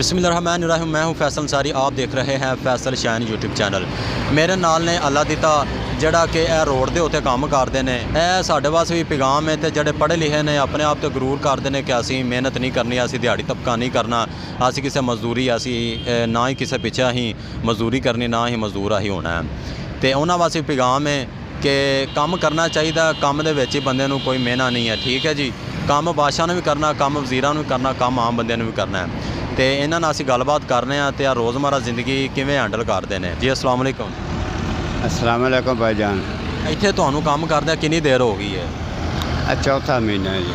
बिस्मिल्लाहिर्रहमानिर्रहीम। मैं हूँ फैसल अंसारी। आप देख रहे हैं फैसल शाइन यूट्यूब चैनल। मेरे नाल ने अल्लाह दिता जड़ा कि रोड के उत्ते काम करते हैं। यह साढ़े वास्ते भी पैगाम है। तो जोड़े पढ़े लिखे ने अपने आप तो गरूर करते हैं कि असी मेहनत नहीं करनी, असी दिहाड़ी तबका नहीं करना, असी किसी मजदूरी असी ना ही किसी पिछे अं मजदूरी करनी, ना ही मजदूर अं होना है। तो उन्होंने वास्ते पैगाम है कि काम करना चाहिए। काम दे विच बंदे नूं कोई मेहना नहीं है, ठीक है जी। काम बादशाह ने भी करना, काम वजीरां नूं भी करना, काम आम बंदे ने भी करना है। तो इन्हां नाल असीं गलबात करने तो रोज़मर्रा जिंदगी किवें हैंडल करते हैं जी। अस्सलाम वालेकुम। अस्सलाम वालेकुम भाईजान। इत्थे तुहानूं काम करदे कितनी देर हो गई है? चौथा महीना है जी,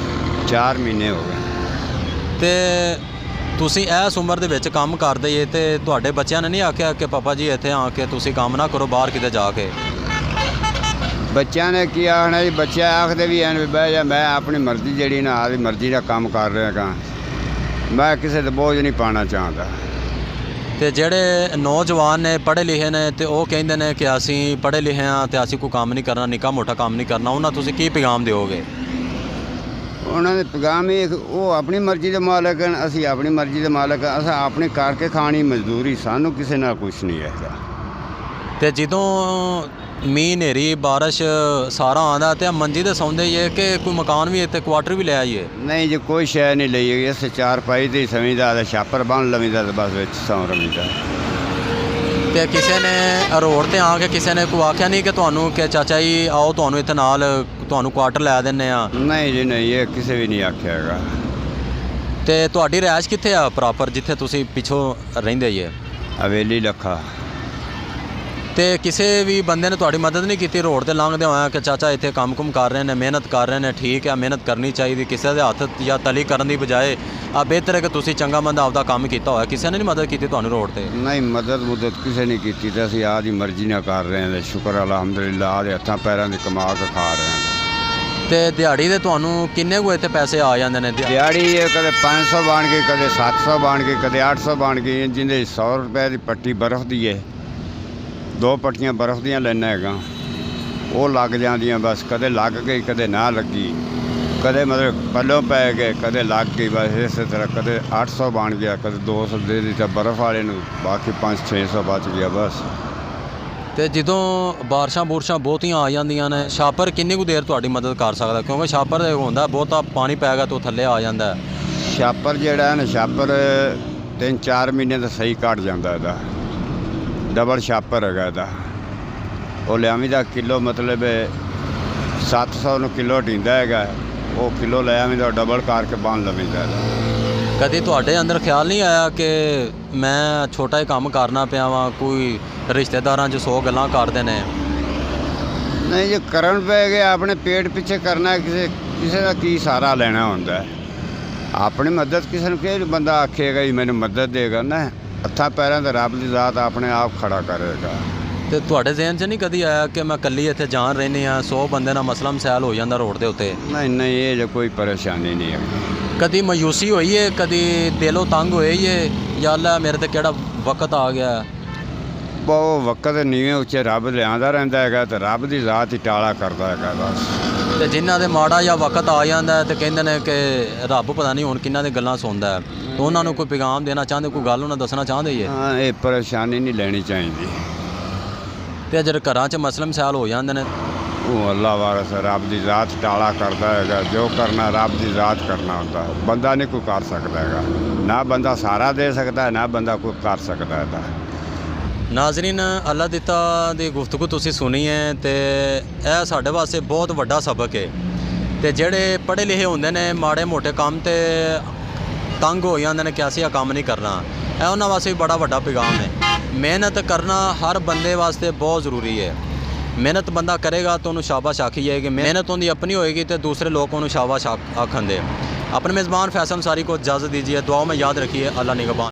4 महीने हो गए। तो तुसीं इस उम्र दे विच काम करदे जे ते तुहाडे बच्चिआं ने नहीं आख्या कि पापा जी इत्थे आके तुसीं काम ना करो बाहर किते जाके? बच्चों ने की आखना जी, बच्चे आखते भी हैं भी बह जा, मैं अपनी मर्जी जी ना आदि मर्जी का काम कर रहा, मैं किसी का बोझ नहीं पाना चाहता। तो जेड़े नौजवान ने पढ़े लिखे ने तो वह कहते हैं कि असी पढ़े लिखे हाँ तो असी कोई काम नहीं करना, निक्का मोटा काम नहीं करना, उन्हें तुसीं की पैगाम दोगे? उन्होंने पैगाम ही वो अपनी मर्जी के मालक हैं, असी अपनी मर्जी के मालक हैं। अस अपनी करके खानी मजदूरी, सानू किसी नाल कुछ नहीं है। तो जदों मीह नेरी बारिश सारा आंदा तो मंजी तो सौंदे ही है कि कोई मकान भी इतने क्वार्टर भी ले आइए? नहीं जी, कोई शय नहीं ली गई। इस 4 पाई समझदा छापर बन लवीदा तो बस बिच सौ रवीदा। तो किसी ने रोड ते आके किसी ने कोई आख्या नहीं कि तुहानू कि चाचा जी आओ तुहानू इत्थे नाल तुहानू क्वार्टर लै दिन्ने आ? नहीं जी नहीं, ये किसी भी नहीं आख्या हैगा। तो तुहाडी रिहाइश कित्थे आ प्रॉपर जिथे तुसीं पिछों रहिंदे जे? हवेली लखा। तो किसी भी बंदे ने तुहाडी मदद नहीं की रोड ते लंघदे होया कि चाचा इत्थे काम कुम कर रहे हैं, मेहनत कर रहे हैं, ठीक है मेहनत करनी चाहिए, किसी के हत्थ या तली करने की बजाय बेहतर है कि तुसीं चंगा मंदा आपदा काम किया होया, किसी ने नहीं मदद की तुहानू रोड ते? नहीं, मदद किसी ने की। तो असीं आदि मर्जी ना कर रहे हैं, शुक्र अलहमदुलिल्लाह आदे हत्थां पैरां दी कमा के खा रहे हैं। तो दिहाड़ी दे तुहानू किन्ने को इत्थे पैसे आ जांदे ने? दिहाड़ी ये कदे 500 बन गई, कदे 700 बन गई, कदे 800 बन गई। जिंदे 100 रुपए की पट्टी बर्फ दी है, 2 पट्टियां बर्फ दियां लैना है, वो लग जांदियां। बस कदे लग गई, कदे ना लगी, कदे मतलब पल्लों पै गए, कदे लग गई। बस इस तरह कदे 800 बन गया, कदे 200 दे दिता बर्फ वाले नूं, बाकी 500-600 बच गया बस। तो जदों बारिशां बुरशां बहुतियां आ जांदियां ने, छापर किन्नी कुछ देर तुहाडी मदद कर सकदा? क्योंकि छापर होंदा बहुता पानी पै गया तो थल्ले आ जांदा है। छापर जिहड़ा है ना, छापर 3-4 महीने तो सही कट जांदा इहदा। डबल छापर है, वो लियावीदा किलो मतलब 700 किलो ढींदा है, वो किलो ले आवीदा डबल करके बन लवीदा। कभी तुहाडे अंदर ख्याल नहीं आया कि मैं छोटा ही काम करना पिया वां, कोई रिश्तेदारां 'च 100 गल्लां करदे ने? नहीं जी, करन पै गए, अपने पेट पिछे करना, किसी का की सहारा लेना होंदा है। अपनी मदद किसी ने कि बंदा आखेगा जी मैंने मदद देगा ना, हत्थां पैरां ते रब दी ज़ात अपने आप खड़ा करेगा। तो तुहाडे ज़हन 'च नहीं कभी आया कि मैं कल्ली इत्थे जान रहनी हाँ, 100 बंदे नाल मसला मसैल हो जांदा रोड दे उत्ते? नहीं, ये जो कोई परेशानी नहीं है। कभी मायूसी होई है, कभी दिलों तंग होए ये या अल्लाह मेरे ते केड़ा वक्त आ गया? वो वक्त नीवें उच्चे रब लिआंदा रहिंदा है, तो रब दी ज़ात ही टाला करदा है बस। तो जिन्हां दे माड़ा या वक्त आ जांदा है तो कहंदे ने कि रब पता नहीं हुण किन्हां दी गल्लां सुनदा है, तो उन्होंने कोई पैगाम देना चाहते, कोई गल उन्हें दसना चाहते ही? हाँ, ये परेशानी नहीं लेनी चाहिए। तो जो घर च मसले मसैल हो जाते हैं वो अल्लाह वारस रब की ज़ात टाला करता है, जो करना रब की ज़ात करना होता है, बंदा नहीं कोई कर सकता है, ना बंदा सहारा दे सकता है, ना बंदा कोई कर सकता है। नाजरीन, अल्लाह दिता दी गुफ्तगू तुसीं सुनी है, तो यह साढ़े वास्ते बहुत वड्डा सबक है। तो जेड़े पढ़े लिखे होंदे ने माड़े मोटे काम ते तंग हो जाते हैं कि असीं यह काम नहीं करना, यह उन्हां वास्ते भी बड़ा वड्डा पैगाम है। मेहनत करना हर बंदे वास्ते बहुत ज़रूरी है। मेहनत बंदा करेगा तो उन्होंने शाबाश आखी जाएगी, मेहनत उनकी अपनी होएगी तो दूसरे लोग उन्होंने शाबाश आखन दे। अपने मेज़बान फैसल अंसारी को इजाज़त दीजिए, दुआ में याद रखिए। अल्लाह निगहबान।